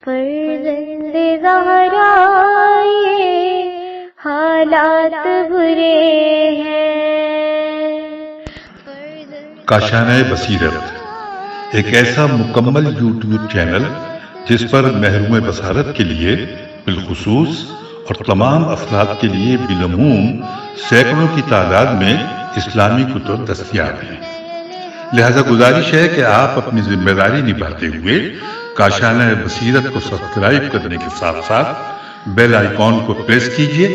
فرزند زہرا یہ حالات برے ہیں۔ کاشانہ بصیرت ایک ایسا مکمل یوٹیوب چینل جس پر محروم بصارت کے لیے بالخصوص اور تمام افراد کے لیے بالعموم سینکڑوں کی تعداد میں اسلامی کتب دستیاب ہیں۔ لہذا گزارش ہے کہ آپ اپنی ذمہ داری نبھاتے ہوئے کاشانہ بصیرت کو سبسکرائب کرنے کے ساتھ ساتھ بیل آئیکن کو پریس کیجیے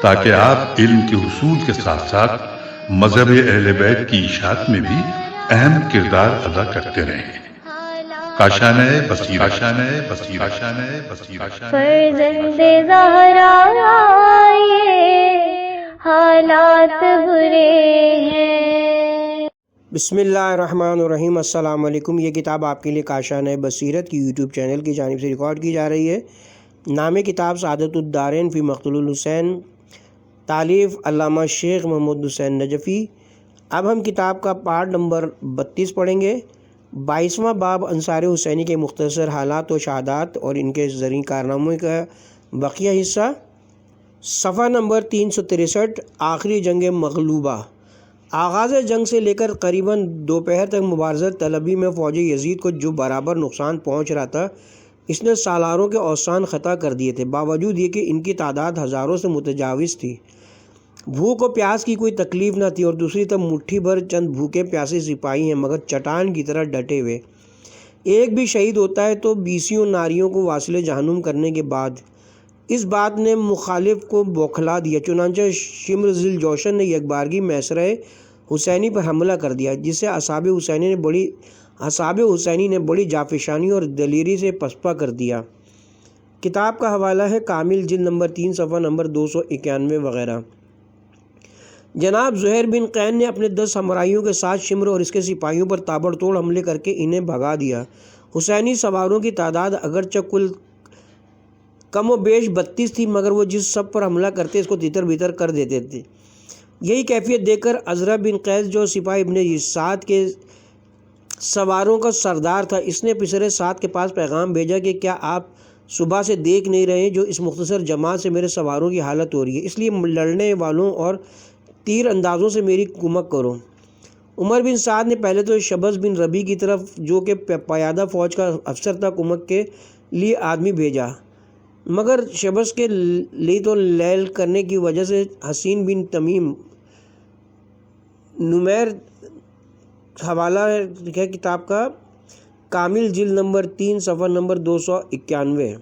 تاکہ آپ علم کے حصول کے ساتھ ساتھ مذہب اہل بیت کی اشاعت میں بھی اہم کردار ادا کرتے رہیں۔ کاشانہ بصیرت۔ فرزند زہرا یہ حالات برے ہیں۔ بسم اللہ الرحمن الرحیم۔ السلام علیکم۔ یہ کتاب آپ کے لیے کاشانہ بصیرت کی یوٹیوب چینل کی جانب سے ریکارڈ کی جا رہی ہے۔ نام کتاب سعادت الدارین فی مقتل الحسین، تالیف علامہ شیخ محمود حسین نجفی۔ اب ہم کتاب کا پارٹ نمبر 32 پڑھیں گے۔ 22واں باب انصار حسینی کے مختصر حالات و شہادات اور ان کے زرعی کارناموں کا بقیہ حصہ، صفحہ نمبر 363۔ آخری جنگ مغلوبہ۔ آغاز جنگ سے لے کر قریباً دوپہر تک مبارزت طلبی میں فوج یزید کو جو برابر نقصان پہنچ رہا تھا، اس نے سالاروں کے اوسان خطا کر دیے تھے، باوجود یہ کہ ان کی تعداد ہزاروں سے متجاوز تھی۔ بھوک و پیاس کی کوئی تکلیف نہ تھی، اور دوسری طرف مٹھی بھر چند بھوکے پیاسے سپاہی ہیں مگر چٹان کی طرح ڈٹے ہوئے۔ ایک بھی شہید ہوتا ہے تو بیسیوں ناریوں کو واصل جہنم کرنے کے بعد۔ اس بات نے مخالف کو بوکھلا دیا، چنانچہ شمر ذی الجوشن نے یکبارگی میسرہ حسینی پر حملہ کر دیا، جسے اصحاب حسینی نے بڑی جافشانی اور دلیری سے پسپا کر دیا۔ کتاب کا حوالہ ہے کامل جلد نمبر 3 صفحہ نمبر 291 وغیرہ۔ جناب زہیر بن قین نے اپنے 10 ہمراہیوں کے ساتھ شمر اور اس کے سپاہیوں پر تابڑ توڑ حملے کر کے انہیں بھگا دیا۔ حسینی سواروں کی تعداد اگرچہ کل کم و بیش 32 تھی، مگر وہ جس سب پر حملہ کرتے اس کو تیتر بیتر کر دیتے تھے۔ یہی کیفیت دیکھ کر عزرہ بن قیس جو سپاہی ابن سعد کے سواروں کا سردار تھا، اس نے پسر سعد کے پاس پیغام بھیجا کہ کیا آپ صبح سے دیکھ نہیں رہے جو اس مختصر جماعت سے میرے سواروں کی حالت ہو رہی ہے، اس لیے لڑنے والوں اور تیر اندازوں سے میری کمک کرو۔ عمر بن سعد نے پہلے تو شبز بن ربی کی طرف، جو کہ پیادہ فوج کا افسر تھا، کمک کے لیے آدمی بھیجا، مگر شبز کے لیے تو لیل کرنے کی وجہ سے حسین بن تمیم نمیر حوالہ ہے کتاب کا کامل جلد نمبر 3 صفحہ نمبر 291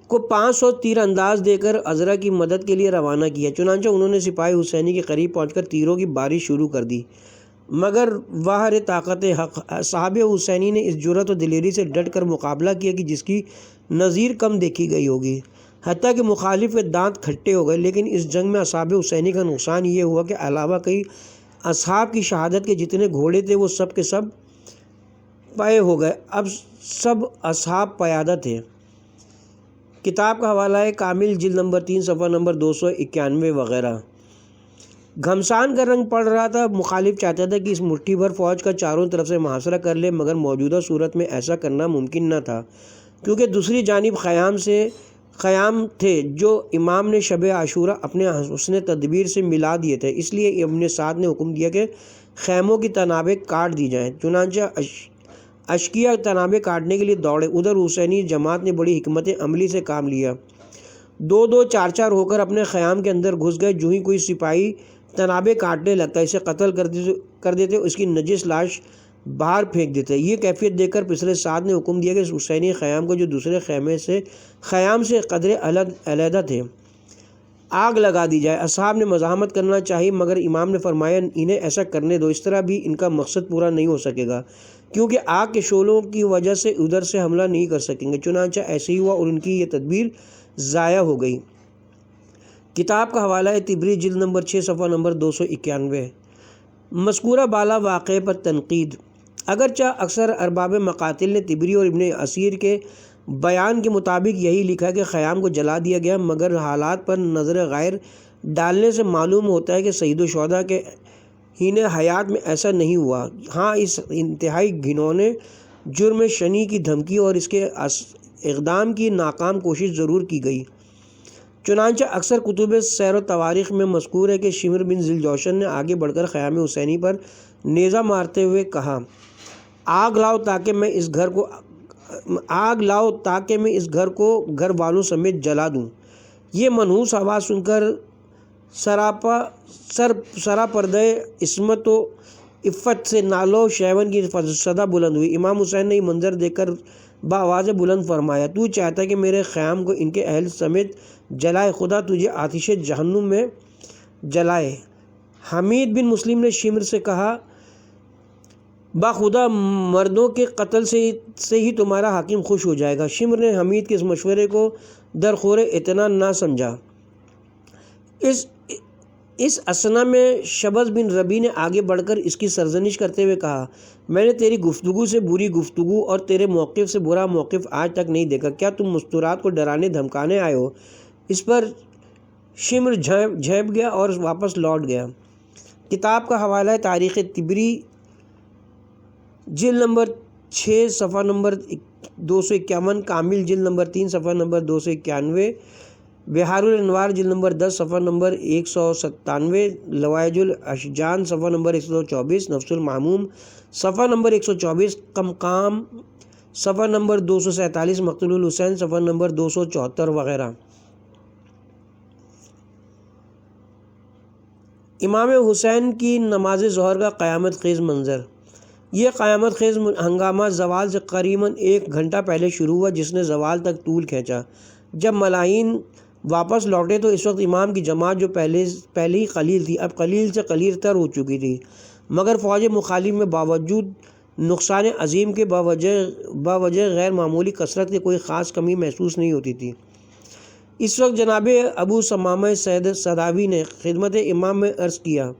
کو 500 تیر انداز دے کر عزرہ کی مدد کے لیے روانہ کیا۔ چنانچہ انہوں نے سپاہی حسینی کے قریب پہنچ کر تیروں کی بارش شروع کر دی، مگر واہر طاقت حق صحابہ حسینی نے اس جرأت و دلیری سے ڈٹ کر مقابلہ کیا کہ جس کی نظیر کم دیکھی گئی ہوگی، حتیٰ کہ مخالف کے دانت کھٹے ہو گئے۔ لیکن اس جنگ میں اصحاب حسینی کا نقصان یہ ہوا کہ علاوہ کئی اصحاب کی شہادت کے جتنے گھوڑے تھے وہ سب کے سب پائے ہو گئے۔ اب سب اصحاب پیادہ تھے۔ کتاب کا حوالہ ہے کامل جلد نمبر 3 صفحہ نمبر 291 وغیرہ۔ گھمسان کا رنگ پڑ رہا تھا۔ مخالف چاہتا تھا کہ اس مٹھی بھر فوج کا چاروں طرف سے محاصرہ کر لے، مگر موجودہ صورت میں ایسا کرنا ممکن نہ تھا، کیونکہ دوسری جانب خیام تھے جو امام نے شب عاشورہ اپنے حسن تدبیر سے ملا دیے تھے۔ اس لیے ابن سعد نے حکم دیا کہ خیموں کی تنابیں کاٹ دی جائیں۔ چنانچہ اشقیاء تنابیں کاٹنے کے لیے دوڑے۔ ادھر حسینی جماعت نے بڑی حکمت عملی سے کام لیا، 2-2 4-4 ہو کر اپنے خیام کے اندر گھس گئے۔ جو ہی کوئی سپاہی تنابیں کاٹنے لگتا اسے قتل کر دیتے، اس کی نجس لاش باہر پھینک دیتے۔ یہ کیفیت دیکھ کر پسر سعد نے حکم دیا کہ حسینی خیام کو جو دوسرے خیام سے قدر علیحدہ تھے آگ لگا دی جائے۔ اصحاب نے مزاحمت کرنا چاہی، مگر امام نے فرمایا انہیں ایسا کرنے دو، اس طرح بھی ان کا مقصد پورا نہیں ہو سکے گا، کیونکہ آگ کے شعلوں کی وجہ سے ادھر سے حملہ نہیں کر سکیں گے۔ چنانچہ ایسے ہی ہوا اور ان کی یہ تدبیر ضائع ہو گئی۔ کتاب کا حوالہ ہے طبری جلد نمبر 6 صفحہ نمبر 291۔ مذکورہ بالا واقعے پر تنقید۔ اگرچہ اکثر ارباب مقاتل نے طبری اور ابن اسیر کے بیان کے مطابق یہی لکھا کہ خیام کو جلا دیا گیا، مگر حالات پر نظر غیر ڈالنے سے معلوم ہوتا ہے کہ سید الشہداء کے حین حیات میں ایسا نہیں ہوا۔ ہاں اس انتہائی گھنونے جرم شنی کی دھمکی اور اس کے اقدام کی ناکام کوشش ضرور کی گئی۔ چنانچہ اکثر کتب سیر و تواریخ میں مذکور ہے کہ شمر بن ذی الجوشن نے آگے بڑھ کر خیام حسینی پر نیزہ مارتے ہوئے کہا، آگ لاؤ تاکہ میں اس گھر کو گھر والوں سمیت جلا دوں۔ یہ منحوس آواز سن کر سراپردہ عصمت و عفت سے نالو شیون کی صدا بلند ہوئی۔ امام حسین نے یہ منظر دیکھ کر بآواز بلند فرمایا، تو چاہتا ہے کہ میرے خیام کو ان کے اہل سمیت جلائے، خدا تجھے آتش جہنم میں جلائے۔ حمید بن مسلم نے شمر سے کہا، باخدا مردوں کے قتل سے ہی تمہارا حاکم خوش ہو جائے گا۔ شمر نے حمید کے اس مشورے کو درخور اطمینان نہ سمجھا۔ اس اثنا میں شبز بن ربی نے آگے بڑھ کر اس کی سرزنش کرتے ہوئے کہا، میں نے تیری گفتگو سے بری گفتگو اور تیرے موقف سے برا موقف آج تک نہیں دیکھا، کیا تم مستورات کو ڈرانے دھمکانے آئے ہو؟ اس پر شمر جھیپ گیا اور واپس لوٹ گیا۔ کتاب کا حوالہ ہے تاریخ طبری جلد نمبر 6 صفحہ نمبر 251، کامل جلد نمبر 3 صفحہ نمبر 291، بحار الانوار جلد نمبر 10 صفحہ نمبر 197، لوائج الاشجان صفحہ نمبر 124، نفس المحموم صفحہ نمبر 124، قمقام صفحہ نمبر 247، مقتول الحسین صفحہ نمبر 274 وغیرہ۔ امام حسین کی نماز ظہر کا قیامت خیز منظر۔ یہ قیامت خیز ہنگامہ زوال سے قریباً 1 گھنٹہ پہلے شروع ہوا، جس نے زوال تک طول کھینچا۔ جب ملاحین واپس لوٹے تو اس وقت امام کی جماعت جو پہلے ہی قلیل تھی اب قلیل سے قلیل تر ہو چکی تھی، مگر فوج مخالف میں باوجود نقصان عظیم کے باوجہ غیر معمولی کثرت کی کوئی خاص کمی محسوس نہیں ہوتی تھی۔ اس وقت جناب ابو ثمامہ صداوی نے خدمت امام میں عرض کیا،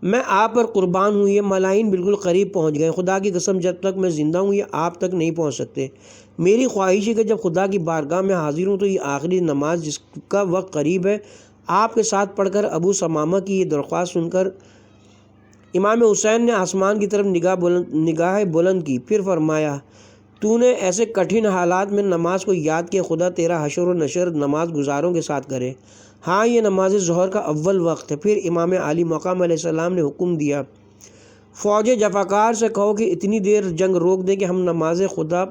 میں آپ پر قربان ہوں، یہ ملاحین بالکل قریب پہنچ گئے، خدا کی قسم جب تک میں زندہ ہوں یہ آپ تک نہیں پہنچ سکتے۔ میری خواہش ہے کہ جب خدا کی بارگاہ میں حاضر ہوں تو یہ آخری نماز جس کا وقت قریب ہے آپ کے ساتھ پڑھ کر ابو ثمامہ کی یہ درخواست سن کر امام حسین نے آسمان کی طرف نگاہ بلند کی، پھر فرمایا، تو نے ایسے کٹھن حالات میں نماز کو یاد کیا، خدا تیرا حشر و نشر نماز گزاروں کے ساتھ کرے۔ ہاں یہ نماز ظہر کا اول وقت ہے۔ پھر امام علی مقام علیہ السلام نے حکم دیا، فوج جفاکار سے کہو کہ اتنی دیر جنگ روک دیں کہ ہم نماز خدا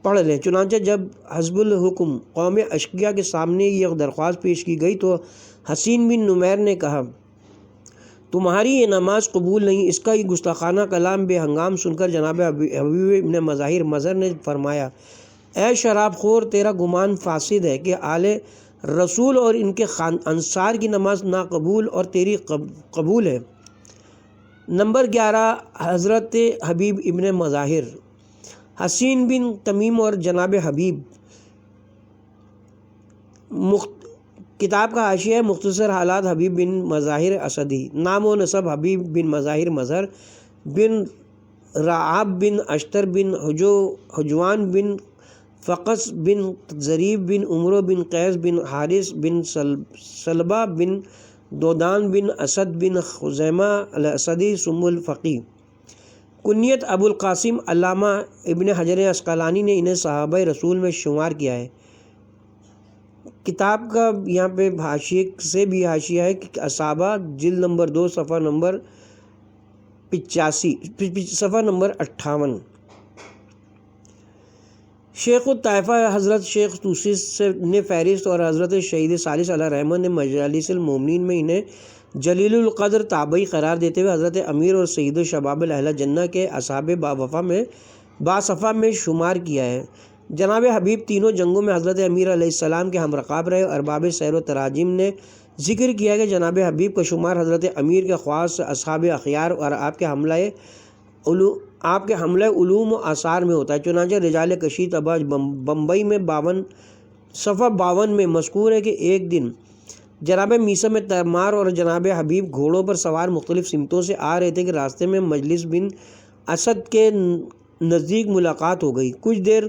پڑھ لیں۔ چنانچہ جب حزب الحکم قوم اشقیاء کے سامنے یہ درخواست پیش کی گئی تو حسین بن نمیر نے کہا، تمہاری یہ نماز قبول نہیں۔ اس کا یہ گستاخانہ کلام بے ہنگام سن کر جناب حبیب ابن مظاہر مظہر نے فرمایا، اے شراب خور، تیرا گمان فاسد ہے کہ آل رسول اور ان کے انصار کی نماز ناقبول اور تیری قبول ہے۔ نمبر 11، حضرت حبیب ابن مظاہر۔ حسین بن تمیم اور جناب حبیب۔ کتاب کا حاشیہ ہے مختصر حالات حبیب بن مظاہر اسدی۔ نام و نسب حبیب بن مظاہر مظہر بن رعاب بن اشتر بن حجوان بن فقس بن ضریب بن عمرو بن قیس بن حارث بن سلبہ بن دودان بن اسد بن خزیمہ الاسدی سم الفقی۔ کنیت ابو القاسم۔ علامہ ابن حجر عسقلانی نے انہیں صحابہ رسول میں شمار کیا ہے۔ کتاب کا یہاں پہ حاشیے سے بھی حاشیہ ہے کہ اصحابہ جلد نمبر 2 صفحہ نمبر 85 صفحہ نمبر 58۔ شیخ الطائفہ حضرت شیخ طوسی نے فہرست اور حضرت شہید ثالث علیہ رحمہ نے مجالس المومنین میں انہیں جلیل القدر تابعی قرار دیتے ہوئے حضرت امیر اور سید الشباب اہل جنہ کے اصحاب باصفہ میں شمار کیا ہے۔ جناب حبیب تینوں جنگوں میں حضرت امیر علیہ السلام کے ہم رکاب رہے۔ ارباب سیر و تراجم نے ذکر کیا کہ جناب حبیب کا شمار حضرت امیر کے خواص اصحاب اخیار اور آپ کے حملہ علوم و آثار میں ہوتا ہے۔ چنانچہ رجال کشید اباج بمبئی میں 52 میں مذکور ہے کہ ایک دن جناب میثم تیمار اور جناب حبیب گھوڑوں پر سوار مختلف سمتوں سے آ رہے تھے کہ راستے میں مجلس بن اسد کے نزدیک ملاقات ہو گئی۔ کچھ دیر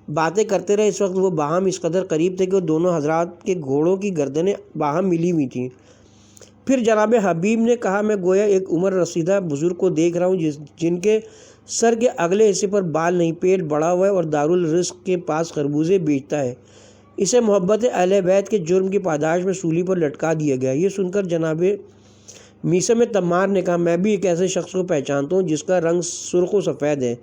باتیں کرتے رہے۔ اس وقت وہ باہم اس قدر قریب تھے کہ وہ دونوں حضرات کے گھوڑوں کی گردنیں باہم ملی ہوئی تھیں۔ پھر جناب حبیب نے کہا، میں گویا ایک عمر رسیدہ بزرگ کو دیکھ رہا ہوں جن کے سر کے اگلے حصے پر بال نہیں، پیٹ بڑا ہوا ہے اور دارالرزق کے پاس خربوزے بیچتا ہے۔ اسے محبت اہل بیت کے جرم کی پاداش میں سولی پر لٹکا دیا گیا۔ یہ سن کر جناب میثم تمار نے کہا، میں بھی ایک ایسے شخص کو پہچانتا ہوں جس کا رنگ سرخ و سفید ہے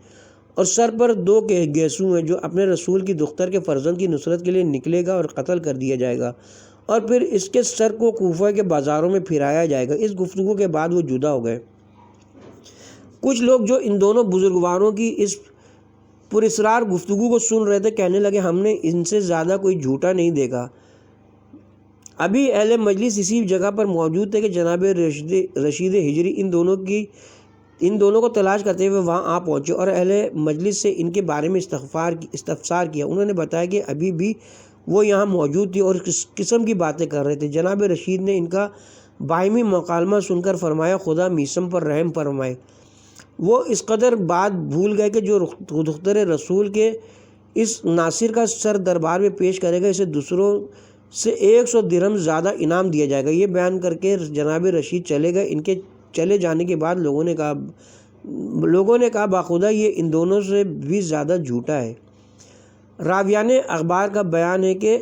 اور سر پر 2 گیسو ہیں، جو اپنے رسول کی دختر کے فرزند کی نصرت کے لیے نکلے گا اور قتل کر دیا جائے گا اور پھر اس کے سر کو کوفہ کے بازاروں میں پھرایا جائے گا۔ اس گفتگو کے بعد وہ جدا ہو گئے۔ کچھ لوگ جو ان دونوں بزرگواروں کی اس پراسرار گفتگو کو سن رہے تھے کہنے لگے، ہم نے ان سے زیادہ کوئی جھوٹا نہیں دیکھا۔ ابھی اہل مجلس اسی جگہ پر موجود تھے کہ جناب رشید ہجری ان دونوں کو تلاش کرتے ہوئے وہاں آ پہنچے اور اہل مجلس سے ان کے بارے میں استفسار کیا۔ انہوں نے بتایا کہ ابھی بھی وہ یہاں موجود تھی اور کس قسم کی باتیں کر رہے تھے۔ جناب رشید نے ان کا باہمی مکالمہ سن کر فرمایا، خدا میثم پر رحم فرمائے، وہ اس قدر بات بھول گئے کہ جو دختر رسول کے اس ناصر کا سر دربار میں پیش کرے گا اسے دوسروں سے 100 درہم زیادہ انعام دیا جائے گا۔ یہ بیان کر کے جناب رشید چلے گئے۔ ان کے چلے جانے کے بعد لوگوں نے کہا باخدا یہ ان دونوں سے بھی زیادہ جھوٹا ہے۔ راویان اخبار کا بیان ہے کہ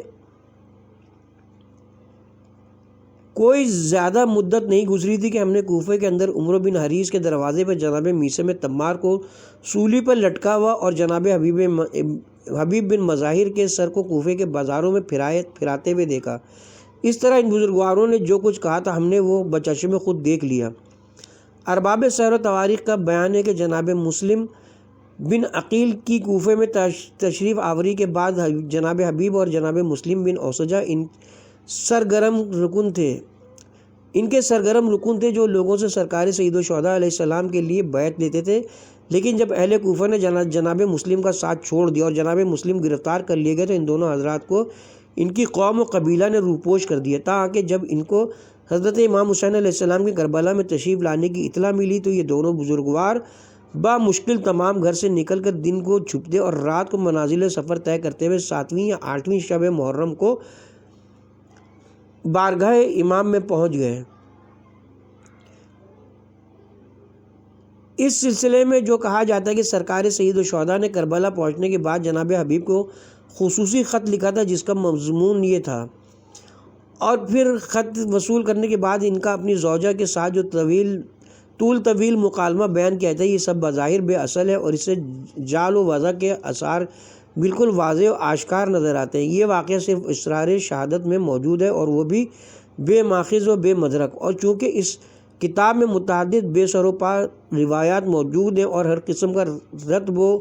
کوئی زیادہ مدت نہیں گزری تھی کہ ہم نے کوفے کے اندر عمرو بن حریث کے دروازے پر جناب میثم تمار کو سولی پر لٹکا ہوا اور جناب حبیب بن مظاہر کے سر کو کوفے کے بازاروں میں پھراتے ہوئے دیکھا۔ اس طرح ان بزرگواروں نے جو کچھ کہا تھا ہم نے وہ بچشم خود دیکھ لیا۔ ارباب سیر و تواریخ کا بیان ہے کہ جناب مسلم بن عقیل کی کوفے میں تشریف آوری کے بعد جناب حبیب اور جناب مسلم بن اوسجہ ان کے سرگرم رکن تھے جو لوگوں سے سرکار سید الشہداء علیہ السلام کے لیے بیعت لیتے تھے، لیکن جب اہل کوفہ نے جناب مسلم کا ساتھ چھوڑ دیا اور جناب مسلم گرفتار کر لیے گئے تو ان دونوں حضرات کو ان کی قوم و قبیلہ نے روپوش کر دیا، تاکہ جب ان کو حضرت امام حسین علیہ السلام کے کربلا میں تشریف لانے کی اطلاع ملی تو یہ دونوں بزرگوار بامشکل تمام گھر سے نکل کر دن کو چھپتے اور رات کو منازل سفر طے کرتے ہوئے 7ویں یا 8ویں شب محرم کو بارگاہ امام میں پہنچ گئے۔ اس سلسلے میں جو کہا جاتا ہے کہ سرکار سید الشہداء نے کربلا پہنچنے کے بعد جناب حبیب کو خصوصی خط لکھا تھا جس کا مضمون یہ تھا، اور پھر خط وصول کرنے کے بعد ان کا اپنی زوجہ کے ساتھ جو طویل مکالمہ بیان کیا تھا یہ سب بظاہر بے اصل ہے اور اس سے جال و وضع کے آثار بالکل واضح و آشکار نظر آتے ہیں۔ یہ واقعہ صرف اسرار شہادت میں موجود ہے اور وہ بھی بے ماخذ و بے مدرک، اور چونکہ اس کتاب میں متعدد بے سر و پا روایات موجود ہیں اور ہر قسم کا رطب و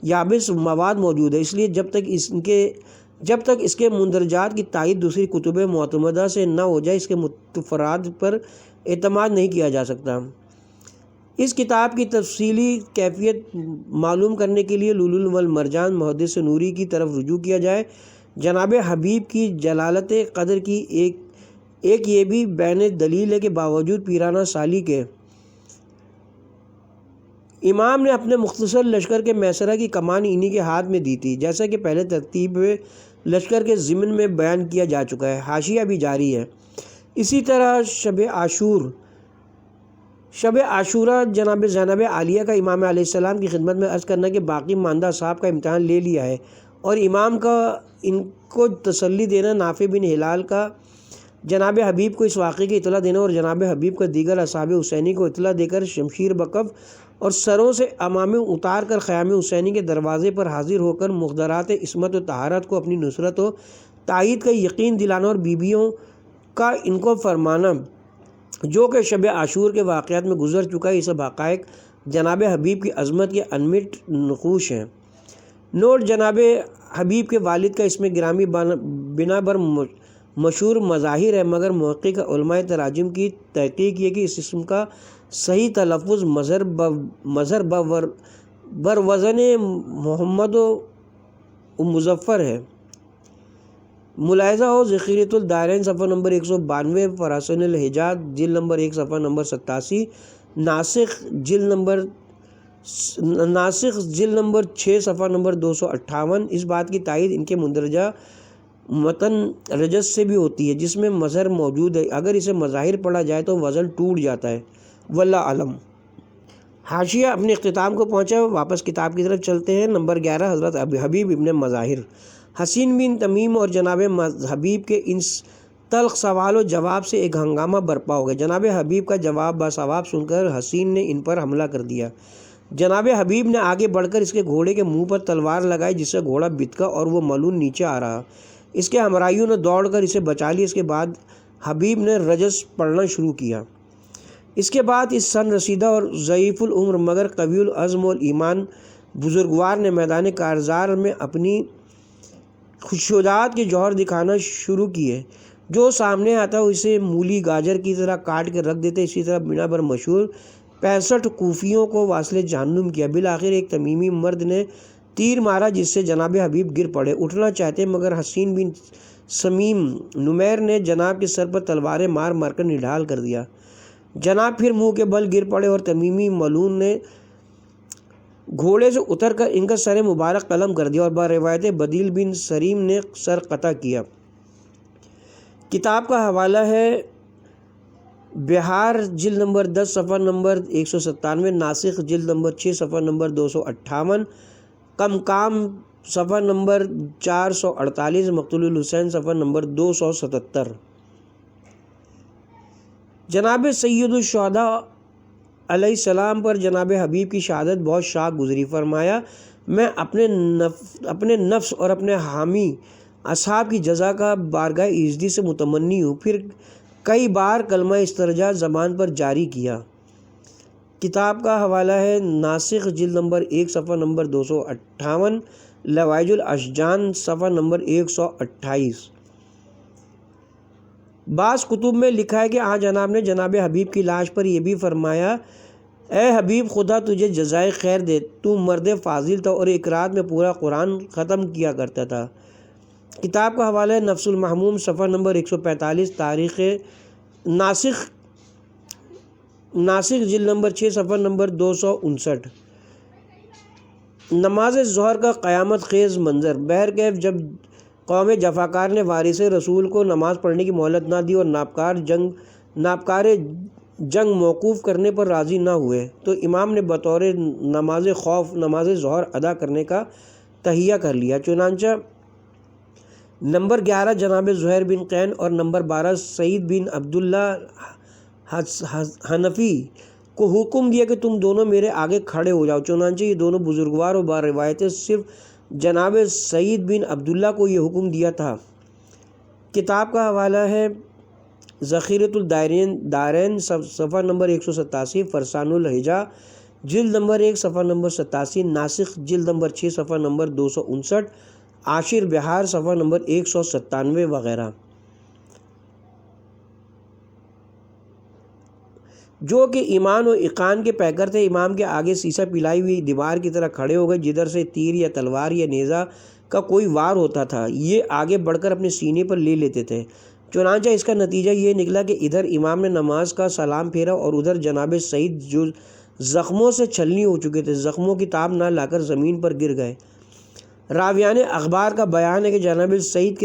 یابس مواد موجود ہے، اس لیے جب تک اس کے مندرجات کی تائید دوسری کتب معتمدہ سے نہ ہو جائے اس کے متفرات پر اعتماد نہیں کیا جا سکتا۔ اس کتاب کی تفصیلی کیفیت معلوم کرنے کے لیے لؤلؤ والمرجان محدث نوری کی طرف رجوع کیا جائے۔ جناب حبیب کی جلالت قدر کی ایک یہ بھی بین دلیل ہے کہ باوجود پیرانہ سالی کے امام نے اپنے مختصر لشکر کے میسرہ کی کمان انہی کے ہاتھ میں دی تھی، جیسا کہ پہلے ترتیب لشکر کے ضمن میں بیان کیا جا چکا ہے، حاشیہ بھی جاری ہے۔ اسی طرح شب عاشورہ جناب زینب عالیہ کا امام علیہ السلام کی خدمت میں عرض کرنا کہ باقی ماندہ صاحب کا امتحان لے لیا ہے، اور امام کا ان کو تسلی دینا، نافع بن ہلال کا جناب حبیب کو اس واقعے کی اطلاع دینا اور جناب حبیب کا دیگر اصحاب حسینی کو اطلاع دے کر شمشیر بکف اور سروں سے امامے اتار کر خیام حسینی کے دروازے پر حاضر ہو کر مخدرات عصمت و طہارت کو اپنی نصرت و تائید کا یقین دلانا اور بیویوں کا ان کو فرمانا جو کہ شب عاشور کے واقعات میں گزر چکا ہے، یہ سب حقائق جناب حبیب کی عظمت کے انمٹ نقوش ہیں۔ نوٹ: جناب حبیب کے والد کا اس میں گرامی بنا بر مشہور مظاہر ہے، مگر محقق علماء تراجم کی تحقیق یہ کہ اس اسم کا صحیح تلفظ مظہر بر وزن محمد و مظفر ہے۔ ملاحظہ ہو ذخیرۃ الدارین صفحہ نمبر 192، فراسن الحجاز جلد نمبر 1 صفحہ نمبر 87، ناسخ جلد نمبر 6 صفحہ نمبر 258۔ اس بات کی تائید ان کے مندرجہ متن رجس سے بھی ہوتی ہے جس میں مظہر موجود ہے، اگر اسے مظاہر پڑھا جائے تو وزن ٹوٹ جاتا ہے، واللہ اعلم۔ حاشیہ اپنے اختتام کو پہنچا، واپس کتاب کی طرف چلتے ہیں۔ نمبر 11 حضرت حبیب ابن مظاہر۔ حسین بن تمیم اور جناب حبیب کے ان تلخ سوال و جواب سے ایک ہنگامہ برپا ہو گیا۔ جناب حبیب کا جواب باثواب سن کر حسین نے ان پر حملہ کر دیا۔ جناب حبیب نے آگے بڑھ کر اس کے گھوڑے کے منہ پر تلوار لگائی، جس سے گھوڑا بتکا اور وہ ملون نیچے آ رہا۔ اس کے ہمراہیوں نے دوڑ کر اسے بچا لیا۔ اس کے بعد حبیب نے رجز پڑھنا شروع کیا۔ اس کے بعد اس سن رسیدہ اور ضعیف العمر مگر قوی العزم والایمان بزرگوار نے میدان کارزار میں اپنی شجاعت کے جوہر دکھانا شروع کیے۔ جو سامنے آتا اسے مولی گاجر کی طرح کاٹ کے رکھ دیتے۔ اسی طرح بنا بر مشہور 65 کوفیوں کو واصل جہنم کیا۔ بالآخر ایک تمیمی مرد نے تیر مارا، جس سے جناب حبیب گر پڑے۔ اٹھنا چاہتے مگر حسین بن سمیم نمیر نے جناب کے سر پر تلواریں مار مار کر نڈھال کر دیا۔ جناب پھر منہ کے بل گر پڑے اور تمیمی ملون نے گھوڑے سے اتر کر ان کا سر مبارک قلم کر دیا اور بروایت بدیل بن سریم نے سر قطع کیا۔ کتاب کا حوالہ ہے بہار جلد نمبر 10 صفحہ نمبر 197، ناسخ جلد نمبر 6 صفحہ نمبر 258، کم صفحہ نمبر 448، مقتول الحسین صفحہ نمبر 277۔ جناب سید الشہداء علیہ السلام پر جناب حبیب کی شہادت بہت شاک گزری۔ فرمایا میں اپنے نفس اور اپنے حامی اصحاب کی جزا کا بارگاہ ایزدی سے متمنی ہوں۔ پھر کئی بار کلمہ استرجاع زبان پر جاری کیا۔ کتاب کا حوالہ ہے ناسخ جلد نمبر 1 صفحہ نمبر 258، لوائج الاشجان صفحہ نمبر 128۔ بعض کتب میں لکھا ہے کہ جناب نے جناب حبیب کی لاش پر یہ بھی فرمایا، اے حبیب خدا تجھے جزائے خیر دے، تو مرد فاضل تھا اور ایک رات میں پورا قرآن ختم کیا کرتا تھا۔ کتاب کا حوالہ ہے نفس المحموم صفحہ نمبر 145، تاریخ ناسخ جلد نمبر 6 صفحہ نمبر 259۔ نماز ظہر کا قیامت خیز منظر۔ بہرکیف جب قوم جفاکار نے وارث رسول کو نماز پڑھنے کی مہلت نہ دی اور ناپکار جنگ موقوف کرنے پر راضی نہ ہوئے، تو امام نے بطور نماز خوف نماز ظہر ادا کرنے کا تہیہ کر لیا۔ چنانچہ نمبر 11 جناب زہیر بن قین اور نمبر 12 سعید بن عبداللہ حنفی کو حکم دیا کہ تم دونوں میرے آگے کھڑے ہو جاؤ۔ چنانچہ یہ دونوں بزرگوار و باروایت صرف جناب سعید بن عبداللہ کو یہ حکم دیا تھا۔ کتاب کا حوالہ ہے ذخیرۃ الدارین صفحہ نمبر 187، فرسان الحجا جلد نمبر 1 صفحہ نمبر 87، ناسخ جلد نمبر 6 صفحہ نمبر 259، عاشر بہار صفحہ نمبر 197 وغیرہ۔ جو کہ ایمان و ایقان کے پیکر تھے، امام کے آگے سیسہ پلائی ہوئی دیوار کی طرح کھڑے ہو گئے۔ جدھر سے تیر یا تلوار یا نیزہ کا کوئی وار ہوتا تھا، یہ آگے بڑھ کر اپنے سینے پر لے لیتے تھے۔ چنانچہ اس کا نتیجہ یہ نکلا کہ ادھر امام نے نماز کا سلام پھیرا اور ادھر جناب سعید جو زخموں سے چھلنی ہو چکے تھے، زخموں کی تاب نہ لا کر زمین پر گر گئے۔ راویان اخبار کا بیان ہے کہ جناب سعید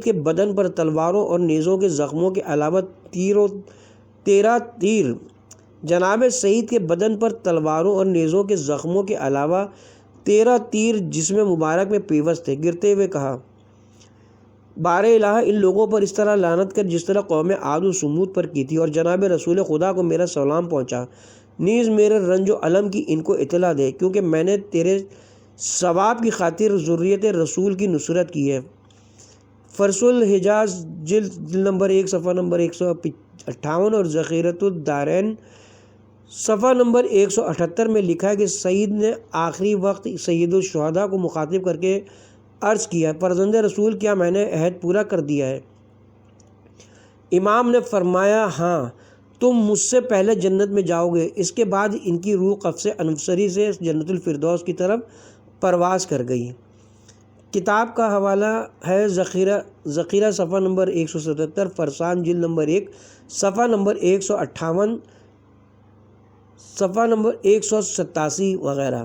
کے بدن پر تلواروں اور نیزوں کے زخموں کے علاوہ 13 تیر جناب سعید کے بدن پر تلواروں اور نیزوں کے زخموں کے علاوہ 13 تیر جسم مبارک میں پیوست تھے۔ گرتے ہوئے کہا، بار الہ ان لوگوں پر اس طرح لعنت کر جس طرح قوم عاد و سمود پر کی تھی، اور جناب رسول خدا کو میرا سلام پہنچا، نیز میرے رنج و علم کی ان کو اطلاع دے، کیونکہ میں نے تیرے ثواب کی خاطر ذریت رسول کی نصرت کی ہے۔ فرس الحجاز جلد نمبر 1 صفحہ نمبر 158 اور ذخیرۃ الدارین صفحہ نمبر 178 میں لکھا ہے کہ سعید نے آخری وقت سید الشہداء کو مخاطب کر کے عرض کیا، فرزند رسول کیا میں نے عہد پورا کر دیا ہے؟ امام نے فرمایا، ہاں، تم مجھ سے پہلے جنت میں جاؤ گے۔ اس کے بعد ان کی روح قفس انفسری سے جنت الفردوس کی طرف پرواز کر گئی۔ کتاب کا حوالہ ہے ذخیرہ صفحہ نمبر 177، فرسان جلد نمبر 1 صفحہ نمبر 158، صفحہ نمبر 187 وغیرہ۔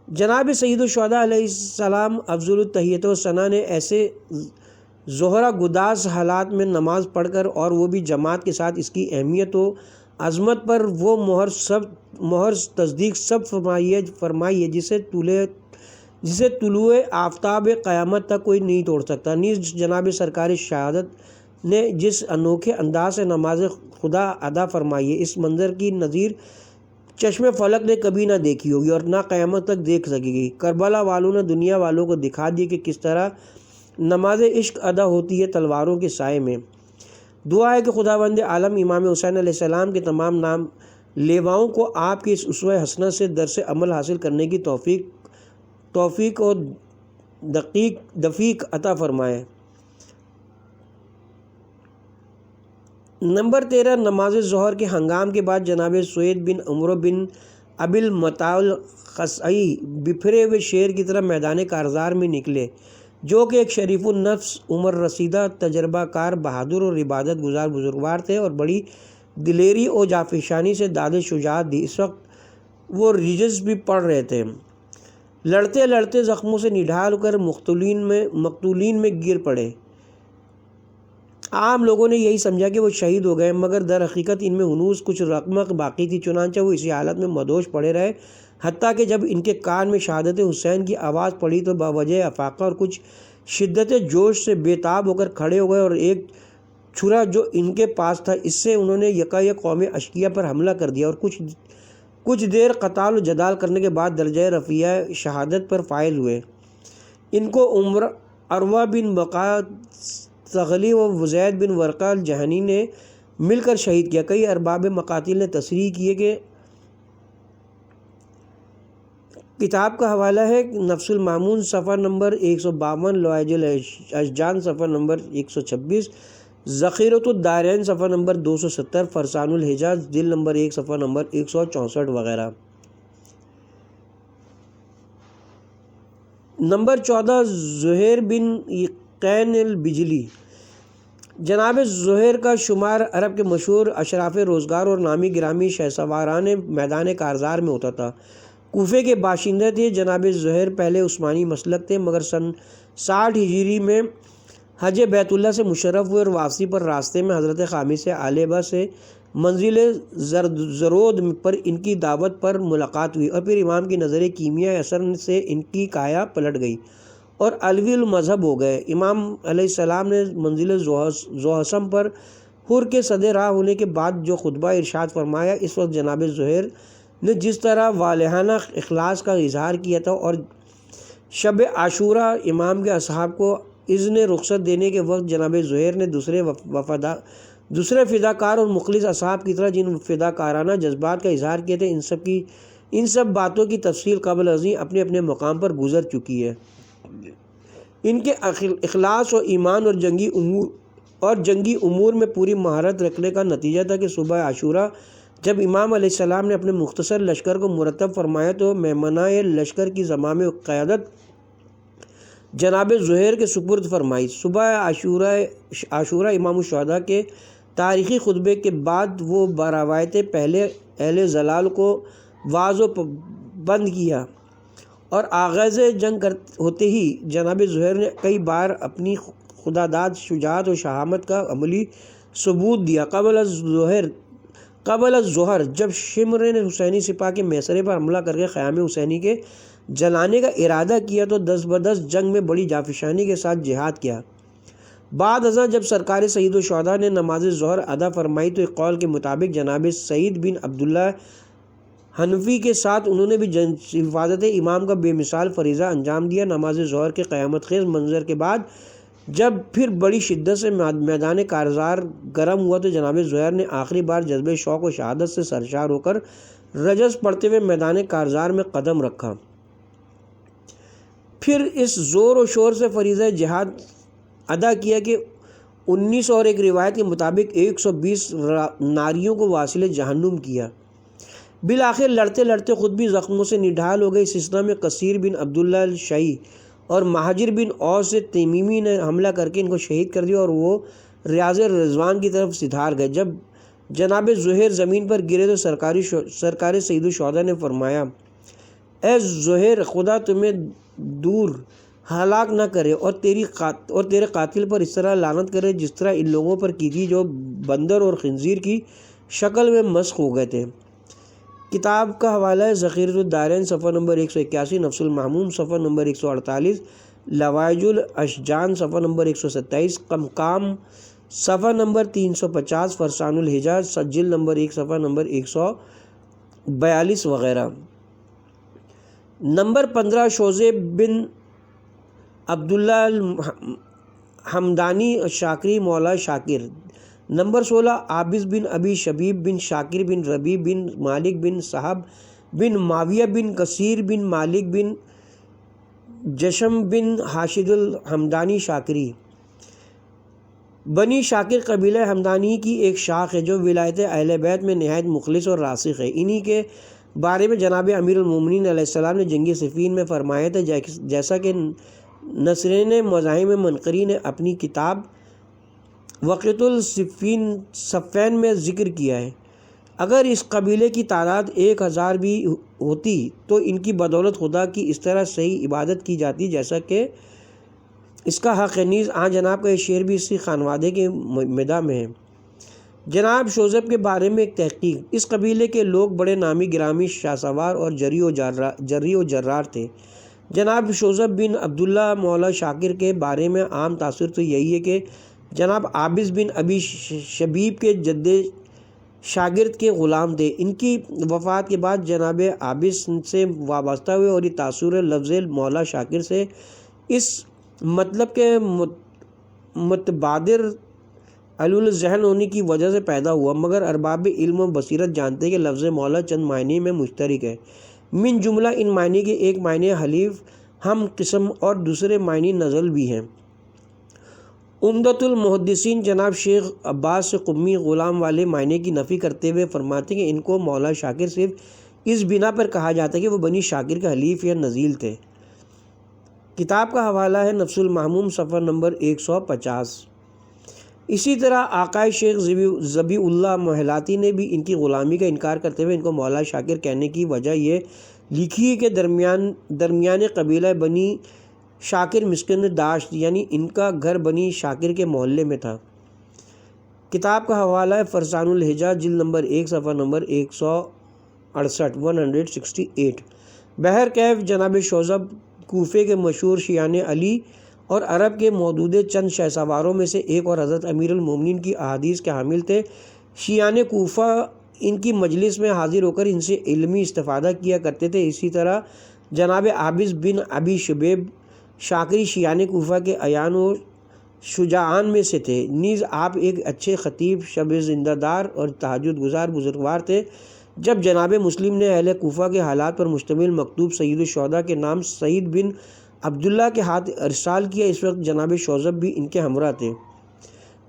جناب سید الشہداء علیہ السلام افضل التحیت و ثنا نے ایسے زہرہ گداز حالات میں نماز پڑھ کر، اور وہ بھی جماعت کے ساتھ، اس کی اہمیت و عظمت پر وہ مہر تصدیق سب فرمائی ہے جسے طلوع آفتاب قیامت تک کوئی نہیں توڑ سکتا۔ نیز جناب سرکار شہادت نے جس انوکھے انداز سے نماز خدا ادا فرمائی ہے، اس منظر کی نظیر چشم فلک نے کبھی نہ دیکھی ہوگی اور نہ قیامت تک دیکھ سکے گی۔ کربلا والوں نے دنیا والوں کو دکھا دیا کہ کس طرح نماز عشق ادا ہوتی ہے تلواروں کے سائے میں۔ دعا ہے کہ خداوند عالم امام حسین علیہ السلام کے تمام نام لیواؤں کو آپ کی اس اسوہ حسنہ سے درس عمل حاصل کرنے کی توفیق اور دفیق عطا فرمائے۔ نمبر 13، نماز ظہر کے ہنگام کے بعد جناب سوید بن عمرو بن ابی المطاع الخثعی بپھرے ہوئے شیر کی طرح میدان کارزار میں نکلے، جو کہ ایک شریف النفس، عمر رسیدہ، تجربہ کار، بہادر اور عبادت گزار بزرگوار تھے اور بڑی دلیری اور جافشانی سے داد شجاعت دی۔ اس وقت وہ رجز بھی پڑھ رہے تھے۔ لڑتے لڑتے زخموں سے نڈھال کر مقتولین میں گر پڑے۔ عام لوگوں نے یہی سمجھا کہ وہ شہید ہو گئے، مگر در حقیقت ان میں ہنوز کچھ رقمق باقی تھی، چنانچہ وہ اسی حالت میں مدہوش پڑے رہے، حتیٰ کہ جب ان کے کان میں شہادت حسین کی آواز پڑی تو باوجہ افاقہ اور کچھ شدت جوش سے بے تاب ہو کر کھڑے ہو گئے، اور ایک چھرا جو ان کے پاس تھا اس سے انہوں نے یکایک قوم اشقیہ پر حملہ کر دیا، اور کچھ دیر قتال و جدال کرنے کے بعد درجہ رفیع شہادت پر فائز ہوئے۔ ان کو عروہ بن بقا ثغلی و وزید بن ورقہ الجہنی نے مل کر شہید کیا۔ کئی ارباب مقاتل نے تصریح کی ہے کہ کتاب کا حوالہ ہے نفس المامون صفحہ نمبر 152، لوائج الاشجان صفحہ نمبر 126، ذخیرۃ الدارین صفحہ نمبر 270، فرسان الحجاز جلد نمبر 1 صفحہ نمبر 164 وغیرہ۔ نمبر 14، زہیر بن قین البجلی۔ جناب زہیر کا شمار عرب کے مشہور اشراف روزگار اور نامی گرامی شہسواران میدان کارزار میں ہوتا تھا۔ کوفے کے باشندے تھے۔ جناب زہیر پہلے عثمانی مسلک تھے، مگر سن 60 ہجری میں حج بیت اللہ سے مشرف ہوئے اور واپسی پر راستے میں حضرت خامس علیبہ سے منزل زرود پر ان کی دعوت پر ملاقات ہوئی، اور پھر امام کی نظر کیمیائی اثر سے ان کی کایا پلٹ گئی اور علوی المذہب ہو گئے۔ امام علیہ السلام نے منزل زوحسم پر حر کے صدر راہ ہونے کے بعد جو خطبہ ارشاد فرمایا، اس وقت جناب زہیر نے جس طرح والہانہ اخلاص کا اظہار کیا تھا، اور شب عاشورہ امام کے اصحاب کو اذن رخصت دینے کے وقت جناب زہیر نے دوسرے فداکار اور مخلص اصحاب کی طرح جن فداکارانہ جذبات کا اظہار کیا تھا، ان سب باتوں کی تفصیل قبل ازیں اپنے اپنے مقام پر گزر چکی ہے۔ ان کے اخلاص و ایمان اور جنگی امور میں پوری مہارت رکھنے کا نتیجہ تھا کہ صبح عاشورہ جب امام علیہ السلام نے اپنے مختصر لشکر کو مرتب فرمایا تو میمنہ لشکر کی زمام قیادت جناب زہیر کے سپرد فرمائی۔ صبح عاشورہ امام الشہداء کے تاریخی خطبے کے بعد وہ باروایت پہلے اہل ضلال کو واض و بند کیا، اور آغاز جنگ ہوتے ہی جناب زہیر نے کئی بار اپنی خداداد شجاعت و شہامت کا عملی ثبوت دیا۔ قبل الظہر جب شمر نے حسینی سپاہ کے میسرے پر حملہ کر کے خیام حسینی کے جلانے کا ارادہ کیا تو 10 بدس جنگ میں بڑی جافشانی کے ساتھ جہاد کیا۔ بعد ازاں جب سرکار سید الشہداء نے نماز ظہر ادا فرمائی تو ایک قول کے مطابق جناب سعید بن عبداللہ حنفی کے ساتھ انہوں نے بھی حفاظت امام کا بے مثال فریضہ انجام دیا۔ نماز ظہر کے قیامت خیز منظر کے بعد جب پھر بڑی شدت سے میدان کارزار گرم ہوا تو جناب زہیر نے آخری بار جذبے شوق و شہادت سے سرشار ہو کر رجز پڑھتے ہوئے میدان کارزار میں قدم رکھا۔ پھر اس زور و شور سے فریضہ جہاد ادا کیا کہ 19 اور ایک روایت کے مطابق 120 ناریوں کو واصل جہنم کیا۔ بالآخر لڑتے لڑتے خود بھی زخموں سے نڈھال ہو گئے۔ اس اسنا میں کثیر بن عبداللہ الشیعی اور مہاجر بن اوس تیمیمی نے حملہ کر کے ان کو شہید کر دیا اور وہ ریاض رضوان کی طرف سدھار گئے۔ جب جناب زہیر زمین پر گرے تو سرکار سید الشہداء نے فرمایا، اے زہیر، خدا تمہیں دور ہلاک نہ کرے اور تیرے قاتل پر اس طرح لعنت کرے جس طرح ان لوگوں پر کی تھی جو بندر اور خنزیر کی شکل میں مسخ ہو گئے تھے۔ کتاب کا حوالہ ہے ذخیرۃ الدارین صفحہ نمبر 181، نفس المحموم صفحہ نمبر 148، لوائج الاشجان صفحہ نمبر 127، قمقام صفحہ نمبر 350، فرسان الحجاز جلد نمبر 1 صفحہ نمبر 142 وغیرہ۔ نمبر 15 شوزے بن عبداللہ حمدانی شاکری مولا شاکر۔ نمبر 16 عابس بن ابی شبیب بن شاکر بن ربیع بن مالک بن صحب بن معاویہ بن کثیر بن مالک بن جشم بن حاشد الحمدانی شاکری۔ بنی شاکر قبیلہ حمدانی کی ایک شاخ ہے جو ولایت اہل بیت میں نہایت مخلص اور راسخ ہے۔ انہی کے بارے میں جناب امیر المومنین علیہ السلام نے جنگ صفین میں فرمایا تھا، جیسا کہ نصرین مزاحم منقری نے اپنی کتاب وقت الصفین میں ذکر کیا ہے۔ اگر اس قبیلے کی تعداد 1000 بھی ہوتی تو ان کی بدولت خدا کی اس طرح صحیح عبادت کی جاتی جیسا کہ اس کا حق ہے۔ نیز جناب کا یہ شعر بھی اسی خانوادے کے مدح میں ہے۔ جناب شوذب کے بارے میں ایک تحقیق۔ اس قبیلے کے لوگ بڑے نامی گرامی شاہسوار اور جری و جرار تھے۔ جناب شوذب بن عبداللہ مولا شاکر کے بارے میں عام تاثر تو یہی ہے کہ جناب عابس بن ابی شبیب کے جد شاگرد کے غلام تھے۔ ان کی وفات کے بعد جناب عابس سے وابستہ ہوئے اور یہ تاثر لفظ مولا شاکر سے اس مطلب کے متبادر علول ذہن ہونے کی وجہ سے پیدا ہوا، مگر ارباب علم و بصیرت جانتے کہ لفظ مولا چند معنی میں مشترک ہے۔ من جملہ ان معنی کے ایک معنی حلیف ہم قسم اور دوسرے معنی نزل بھی ہیں۔ عمدۃ المحدثین جناب شیخ عباس قمی غلام والے معنی کی نفی کرتے ہوئے فرماتے ہیں کہ ان کو مولا شاکر صرف اس بنا پر کہا جاتا ہے کہ وہ بنی شاکر کا حلیف یا نزیل تھے۔ کتاب کا حوالہ ہے نفس المحموم صفحہ نمبر 150۔ اسی طرح آقائے شیخ ذبیح اللہ محلاتی نے بھی ان کی غلامی کا انکار کرتے ہوئے ان کو مولا شاکر کہنے کی وجہ یہ لکھی ہے کہ درمیان قبیلہ بنی شاکر مسکن داشت، یعنی ان کا گھر بنی شاکر کے محلے میں تھا۔ کتاب کا حوالہ ہے فرسان الحجاز جلد نمبر 1 صفحہ نمبر 168۔ بہرکیف جناب شوذب کوفے کے مشہور شیعان علی اور عرب کے موجود چند شہسواروں میں سے ایک اور حضرت امیر المومنین کی احادیث کے حامل تھے۔ شیعان کوفہ ان کی مجلس میں حاضر ہو کر ان سے علمی استفادہ کیا کرتے تھے۔ اسی طرح جناب عابس بن ابی شبیب شاکری شیعان کوفہ کے اعیان و شجاعان میں سے تھے۔ نیز آپ ایک اچھے خطیب، شب زندہ دار اور تہجد گزار بزرگوار تھے۔ جب جناب مسلم نے اہل کوفہ کے حالات پر مشتمل مکتوب سید الشہداء کے نام سعید بن عبداللہ کے ہاتھ ارسال کیا، اس وقت جناب شوذب بھی ان کے ہمراہ تھے۔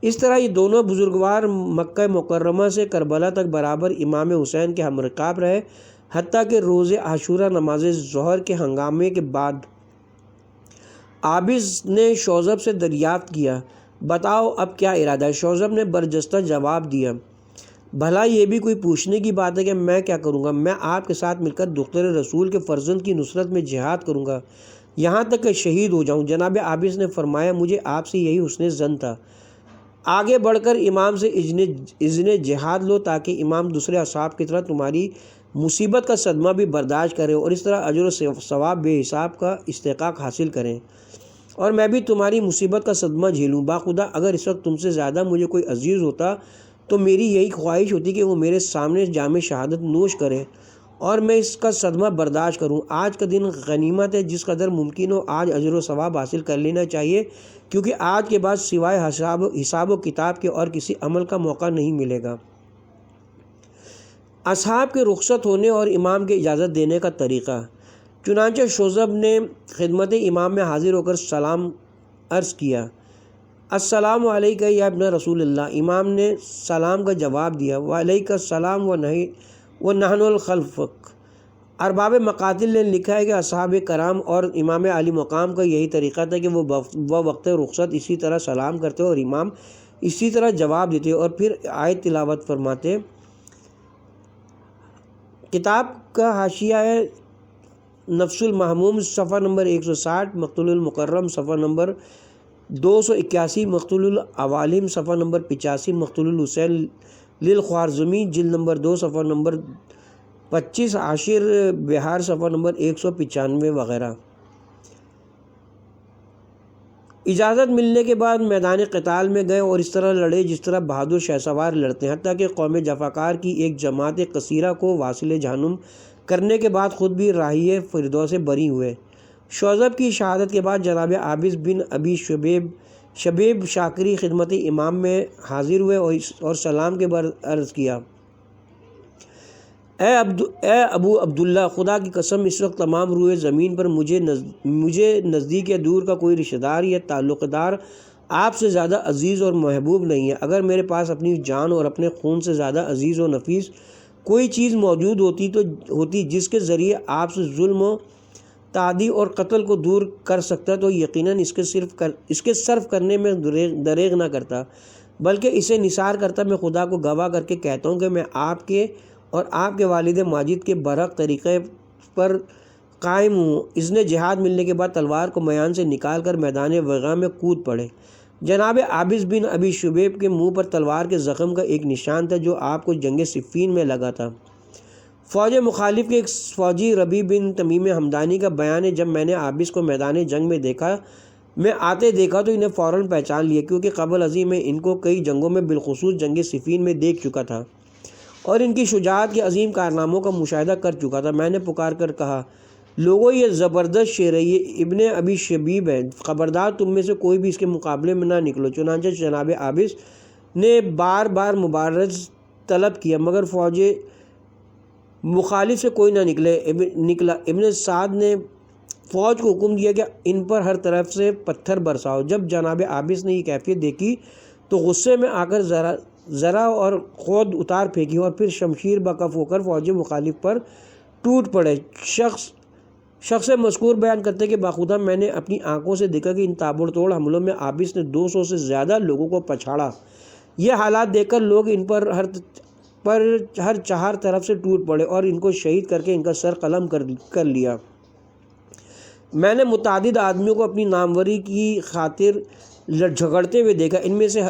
اس طرح یہ دونوں بزرگوار مکہ مکرمہ سے کربلا تک برابر امام حسین کے ہمرکاب رہے، حتیٰ کہ روز عاشورہ نماز ظہر کے ہنگامے کے بعد عابس نے شوذب سے دریافت کیا، بتاؤ اب کیا ارادہ ہے؟ شوذب نے برجستہ جواب دیا، بھلا یہ بھی کوئی پوچھنے کی بات ہے کہ میں کیا کروں گا؟ میں آپ کے ساتھ مل کر دختر رسول کے فرزند کی نصرت میں جہاد کروں گا، یہاں تک کہ شہید ہو جاؤں۔ جناب عابس نے فرمایا، مجھے آپ سے یہی حسن ظن تھا۔ آگے بڑھ کر امام سے اذن جہاد لو تاکہ امام دوسرے اصحاب کی طرح تمہاری مصیبت کا صدمہ بھی برداشت کریں اور اس طرح اجر و ثواب بے حساب کا استحقاق حاصل کریں، اور میں بھی تمہاری مصیبت کا صدمہ جھیلوں۔ باخدا اگر اس وقت تم سے زیادہ مجھے کوئی عزیز ہوتا تو میری یہی خواہش ہوتی کہ وہ میرے سامنے جام شہادت نوش کرے اور میں اس کا صدمہ برداشت کروں۔ آج کا دن غنیمت ہے، جس قدر ممکن ہو آج اجر و ثواب حاصل کر لینا چاہیے، کیونکہ آج کے بعد سوائے حساب و کتاب کے اور کسی عمل کا موقع نہیں ملے گا۔ اصحاب کے رخصت ہونے اور امام کے اجازت دینے کا طریقہ۔ چنانچہ شوذب نے خدمت امام میں حاضر ہو کر سلام عرض کیا، السلام علیکہ یا ابن رسول اللہ۔ امام نے سلام کا جواب دیا، وعلیکہ السلام ونحن الخلفک۔ ارباب مقاتل نے لکھا ہے کہ اصحاب کرام اور امام علی مقام کا یہی طریقہ تھا کہ وہ وقت رخصت اسی طرح سلام کرتے اور امام اسی طرح جواب دیتے اور پھر آیت تلاوت فرماتے۔ کتاب کا حاشیہ ہے نفس المحموم صفحہ نمبر 160، مقتول المکرم صفحہ نمبر 281، مقتول العوالم صفحہ نمبر 85، مقتول الحسین للخوارزمی جلد نمبر 2 صفحہ نمبر 25، عاشر بہار صفحہ نمبر 195 وغیرہ۔ اجازت ملنے کے بعد میدان قتال میں گئے اور اس طرح لڑے جس طرح بہادر شہسوار لڑتے ہیں، حتیٰ کہ قوم جفاکار کی ایک جماعت قصیرہ کو واصل جہنم کرنے کے بعد خود بھی راہی فردوس سے بری ہوئے۔ شعیب کی شہادت کے بعد جناب عابس بن ابی شبیب شاکری خدمت امام میں حاضر ہوئے اور سلام کے بعد عرض کیا، اے ابو عبداللہ، خدا کی قسم اس وقت تمام روئے زمین پر مجھے نزدیک یا دور کا کوئی رشتہ دار یا تعلق دار آپ سے زیادہ عزیز اور محبوب نہیں ہے۔ اگر میرے پاس اپنی جان اور اپنے خون سے زیادہ عزیز و نفیس کوئی چیز موجود ہوتی جس کے ذریعے آپ سے ظلم و تعدی اور قتل کو دور کر سکتا تو یقیناً اس کے صرف کرنے میں دریغ نہ کرتا، بلکہ اسے نثار کرتا۔ میں خدا کو گواہ کر کے کہتا ہوں کہ میں آپ کے اور آپ کے والد ماجد کے برحق طریقے پر قائم ہوں۔ اس نے جہاد ملنے کے بعد تلوار کو میان سے نکال کر میدان وغا میں کود پڑے۔ جناب عابس بن ابی شبیب کے منہ پر تلوار کے زخم کا ایک نشان تھا جو آپ کو جنگ صفین میں لگا تھا۔ فوج مخالف کے ایک فوجی ربیع بن تمیم ہمدانی کا بیان ہے، جب میں نے عابس کو میدان جنگ میں آتے دیکھا تو انہیں فوراً پہچان لیا، کیونکہ قبل ازیں میں ان کو کئی جنگوں میں بالخصوص جنگ صفین میں دیکھ چکا تھا اور ان کی شجاعت کے عظیم کارناموں کا مشاہدہ کر چکا تھا۔ میں نے پکار کر کہا، لوگوں یہ زبردست شیر ہے، یہ ابن ابی شبیب ہے، خبردار تم میں سے کوئی بھی اس کے مقابلے میں نہ نکلو۔ چنانچہ جناب عابس نے بار بار مبارز طلب کیا مگر فوج مخالف سے کوئی نہ نکلا۔ ابن سعد نے فوج کو حکم دیا کہ ان پر ہر طرف سے پتھر برساؤ۔ جب جناب عابس نے یہ کیفیت دیکھی تو غصے میں آ کر ذرا اور خود اتار پھینکی اور پھر شمشیر بکف ہو کر فوج مخالف پر ٹوٹ پڑے۔ شخص مذکور بیان کرتے کہ باخودہ میں نے اپنی آنکھوں سے دیکھا کہ ان تابڑ توڑ حملوں میں عابس نے 200 سے زیادہ لوگوں کو پچھاڑا۔ یہ حالات دیکھ کر لوگ ان پر ہر چہار طرف سے ٹوٹ پڑے اور ان کو شہید کر کے ان کا سر قلم کر لیا۔ میں نے متعدد آدمیوں کو اپنی ناموری کی خاطر جھگڑتے ہوئے دیکھا۔ ان میں سے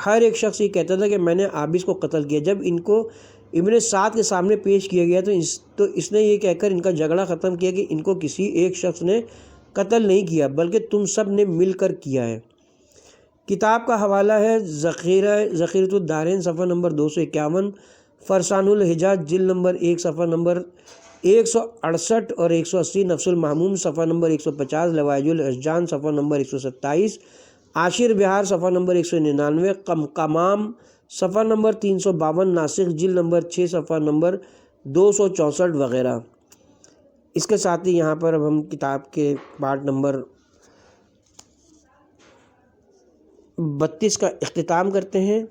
ہر ایک شخص یہ کہتا تھا کہ میں نے عابس کو قتل کیا۔ جب ان کو ابن سعد کے سامنے پیش کیا گیا تو اس نے یہ کہہ کر ان کا جھگڑا ختم کیا کہ ان کو کسی ایک شخص نے قتل نہیں کیا بلکہ تم سب نے مل کر کیا ہے۔ کتاب کا حوالہ ہے ذخیرۃ الدارین صفحہ نمبر 251، فرسان الحجاج جلد نمبر 1 صفحہ نمبر 168 اور 180، نفس المحموم صفحہ نمبر 150، لوائج الاشجان صفحہ نمبر 127، عاشر بہار صفحہ نمبر 199، قمام صفحہ نمبر 352، ناسخ جلد نمبر 6 صفحہ نمبر 264 وغیرہ۔ اس کے ساتھ ہی یہاں پر اب ہم کتاب کے پارٹ نمبر 32 کا اختتام کرتے ہیں۔